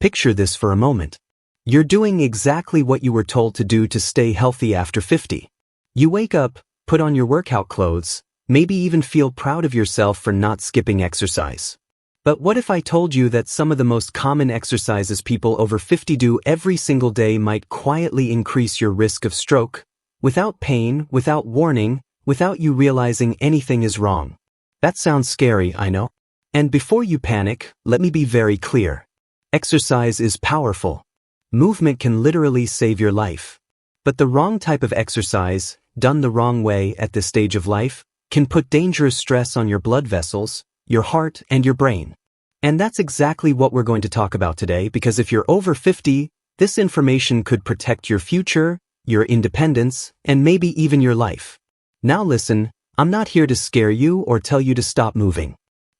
Picture this for a moment. You're doing exactly what you were told to do to stay healthy after 50. You wake up, put on your workout clothes, maybe even feel proud of yourself for not skipping exercise. But what if I told you that some of the most common exercises people over 50 do every single day might quietly increase your risk of stroke, without pain, without warning, without you realizing anything is wrong? That sounds scary, I know. And before you panic, let me be very clear. Exercise is powerful. Movement can literally save your life. But the wrong type of exercise, done the wrong way at this stage of life, can put dangerous stress on your blood vessels, your heart, and your brain. And that's exactly what we're going to talk about today, because if you're over 50, this information could protect your future, your independence, and maybe even your life. Now listen, I'm not here to scare you or tell you to stop moving.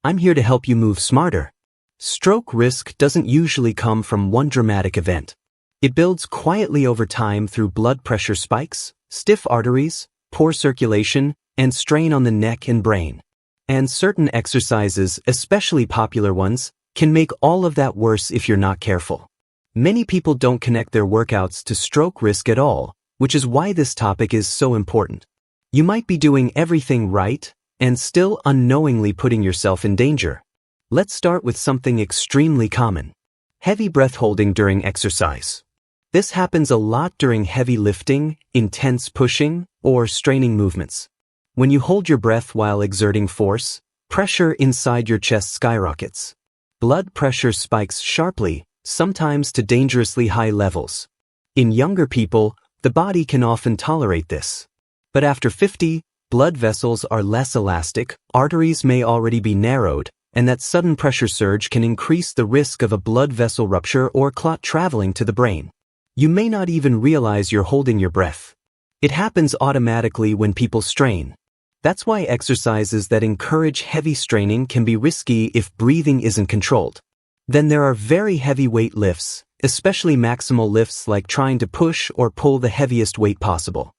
I'm here to help you move smarter. Stroke risk doesn't usually come from one dramatic event. It builds quietly over time through blood pressure spikes, stiff arteries, poor circulation, and strain on the neck and brain. And certain exercises, especially popular ones, can make all of that worse if you're not careful. Many people don't connect their workouts to stroke risk at all, which is why this topic is so important. You might be doing everything right, and still unknowingly putting yourself in danger. Let's start with something extremely common. Heavy breath holding during exercise. This happens a lot during heavy lifting, intense pushing, or straining movements. When you hold your breath while exerting force, pressure inside your chest skyrockets. Blood pressure spikes sharply, sometimes to dangerously high levels. In younger people, the body can often tolerate this. But after 50, blood vessels are less elastic, arteries may already be narrowed, and that sudden pressure surge can increase the risk of a blood vessel rupture or clot traveling to the brain. You may not even realize you're holding your breath. It happens automatically when people strain. That's why exercises that encourage heavy straining can be risky if breathing isn't controlled. Then there are very heavy weight lifts, especially maximal lifts like trying to push or pull the heaviest weight possible.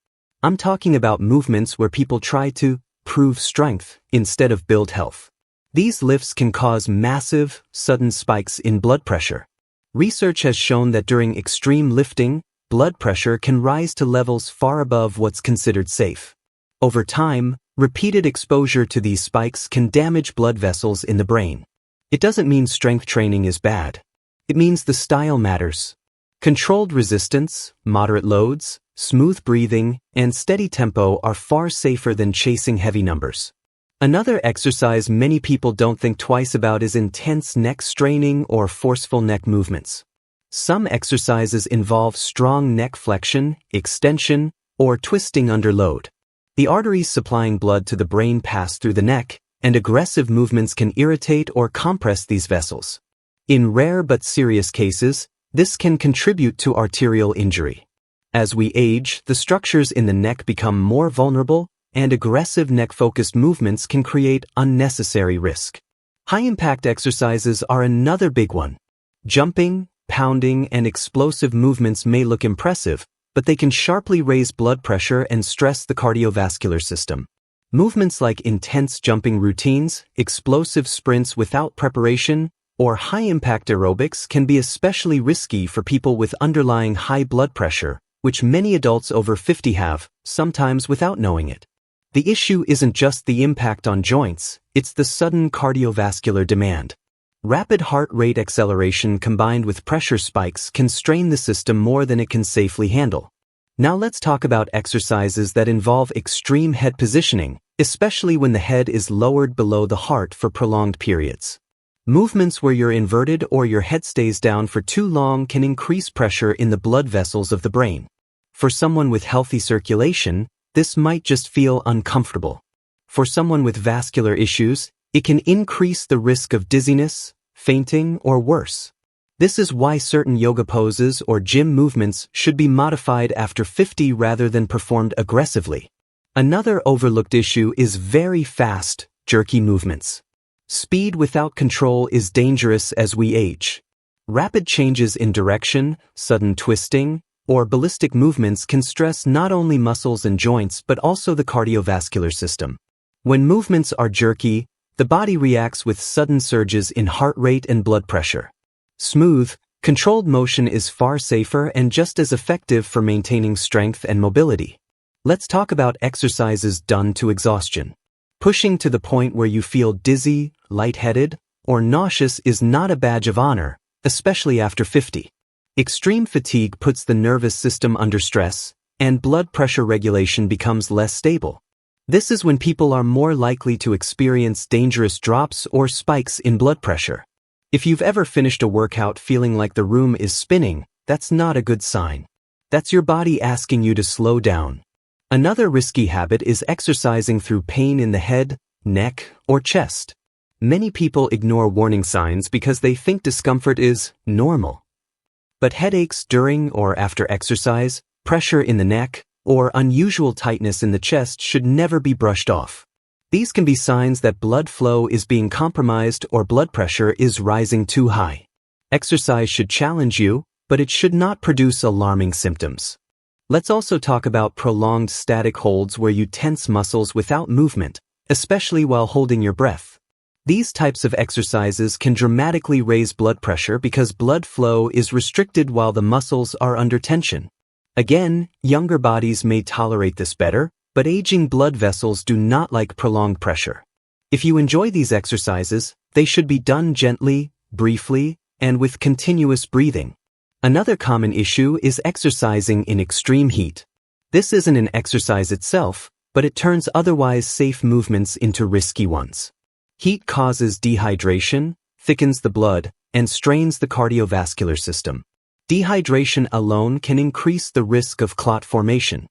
I'm talking about movements where people try to prove strength instead of build health. These lifts can cause massive, sudden spikes in blood pressure. Research has shown that during extreme lifting, blood pressure can rise to levels far above what's considered safe. Over time, repeated exposure to these spikes can damage blood vessels in the brain. It doesn't mean strength training is bad. It means the style matters. Controlled resistance, moderate loads, smooth breathing, and steady tempo are far safer than chasing heavy numbers. Another exercise many people don't think twice about is intense neck straining or forceful neck movements. Some exercises involve strong neck flexion, extension, or twisting under load. The arteries supplying blood to the brain pass through the neck, and aggressive movements can irritate or compress these vessels. In rare but serious cases, this can contribute to arterial injury. As we age, the structures in the neck become more vulnerable, and aggressive neck-focused movements can create unnecessary risk. High-impact exercises are another big one. Jumping, pounding, and explosive movements may look impressive, but they can sharply raise blood pressure and stress the cardiovascular system. Movements like intense jumping routines, explosive sprints without preparation, or high-impact aerobics can be especially risky for people with underlying high blood pressure, which many adults over 50 have, sometimes without knowing it. The issue isn't just the impact on joints, it's the sudden cardiovascular demand. Rapid heart rate acceleration combined with pressure spikes can strain the system more than it can safely handle. Now let's talk about exercises that involve extreme head positioning, especially when the head is lowered below the heart for prolonged periods. Movements where you're inverted or your head stays down for too long can increase pressure in the blood vessels of the brain. For someone with healthy circulation, this might just feel uncomfortable. For someone with vascular issues, it can increase the risk of dizziness, fainting, or worse. This is why certain yoga poses or gym movements should be modified after 50 rather than performed aggressively. Another overlooked issue is very fast, jerky movements. Speed without control is dangerous as we age. Rapid changes in direction, sudden twisting, or ballistic movements can stress not only muscles and joints but also the cardiovascular system. When movements are jerky, the body reacts with sudden surges in heart rate and blood pressure. Smooth, Controlled motion is far safer and just as effective for maintaining strength and mobility. Let's talk about exercises done to exhaustion. Pushing to the point where you feel dizzy, lightheaded, or nauseous is not a badge of honor, especially after 50. Extreme fatigue puts the nervous system under stress, and blood pressure regulation becomes less stable. This is when people are more likely to experience dangerous drops or spikes in blood pressure. If you've ever finished a workout feeling like the room is spinning, that's not a good sign. That's your body asking you to slow down. Another risky habit is exercising through pain in the head, neck, or chest. Many people ignore warning signs because they think discomfort is normal. But headaches during or after exercise, pressure in the neck, or unusual tightness in the chest should never be brushed off. These can be signs that blood flow is being compromised or blood pressure is rising too high. Exercise should challenge you, but it should not produce alarming symptoms. Let's also talk about prolonged static holds where you tense muscles without movement, especially while holding your breath. These types of exercises can dramatically raise blood pressure because blood flow is restricted while the muscles are under tension. Again, younger bodies may tolerate this better, but aging blood vessels do not like prolonged pressure. If you enjoy these exercises, they should be done gently, briefly, and with continuous breathing. Another common issue is exercising in extreme heat. This isn't an exercise itself, but it turns otherwise safe movements into risky ones. Heat causes dehydration, thickens the blood, and strains the cardiovascular system. Dehydration alone can increase the risk of clot formation.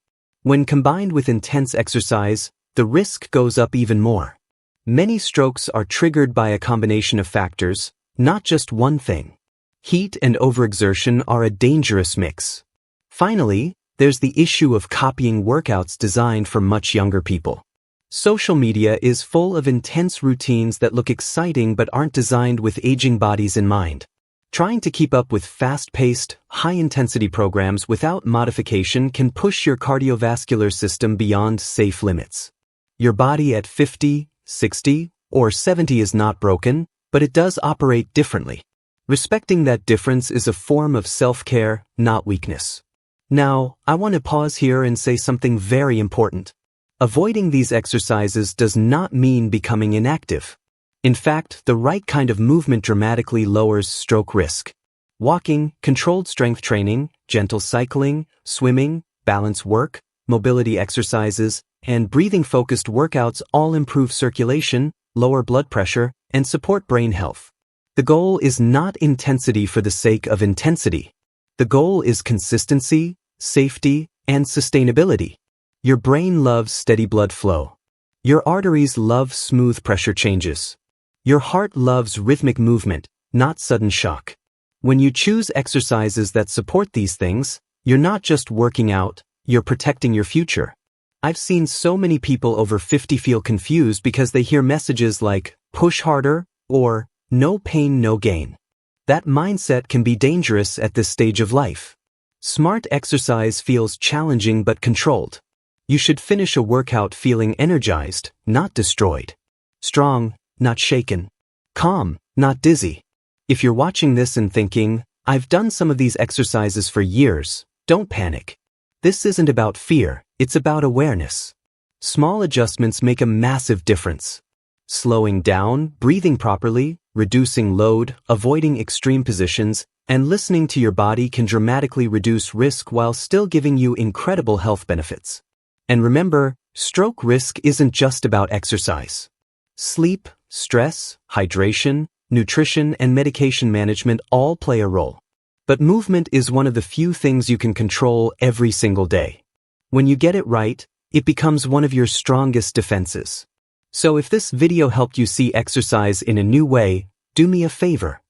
When combined with intense exercise, the risk goes up even more. Many strokes are triggered by a combination of factors, not just one thing. Heat and overexertion are a dangerous mix. Finally, there's the issue of copying workouts designed for much younger people. Social media is full of intense routines that look exciting but aren't designed with aging bodies in mind. Trying to keep up with fast-paced, high-intensity programs without modification can push your cardiovascular system beyond safe limits. Your body at 50, 60, or 70 is not broken, but it does operate differently. Respecting that difference is a form of self-care, not weakness. Now, I want to pause here and say something very important. Avoiding these exercises does not mean becoming inactive. In fact, the right kind of movement dramatically lowers stroke risk. Walking, controlled strength training, gentle cycling, swimming, balance work, mobility exercises, and breathing-focused workouts all improve circulation, lower blood pressure, and support brain health. The goal is not intensity for the sake of intensity. The goal is consistency, safety, and sustainability. Your brain loves steady blood flow. Your arteries love smooth pressure changes. Your heart loves rhythmic movement, not sudden shock. When you choose exercises that support these things, you're not just working out, you're protecting your future. I've seen so many people over 50 feel confused because they hear messages like, push harder, or no pain, no gain. That mindset can be dangerous at this stage of life. Smart exercise feels challenging but controlled. You should finish a workout feeling energized, not destroyed. Strong, not shaken. Calm, not dizzy. If you're watching this and thinking, I've done some of these exercises for years, don't panic. This isn't about fear, it's about awareness. Small adjustments make a massive difference. Slowing down, breathing properly, reducing load, avoiding extreme positions, and listening to your body can dramatically reduce risk while still giving you incredible health benefits. And remember, stroke risk isn't just about exercise. Sleep, stress, hydration, nutrition, and medication management all play a role. But movement is one of the few things you can control every single day. When you get it right, it becomes one of your strongest defenses. So if this video helped you see exercise in a new way, do me a favor.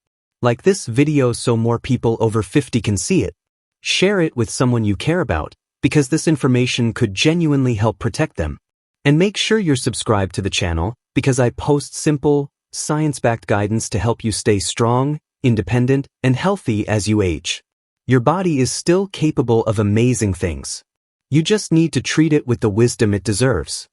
Like this video so more people over 50 can see it. Share it with someone you care about, because this information could genuinely help protect them. And make sure you're subscribed to the channel, because I post simple, science-backed guidance to help you stay strong, independent, and healthy as you age. Your body is still capable of amazing things. You just need to treat it with the wisdom it deserves.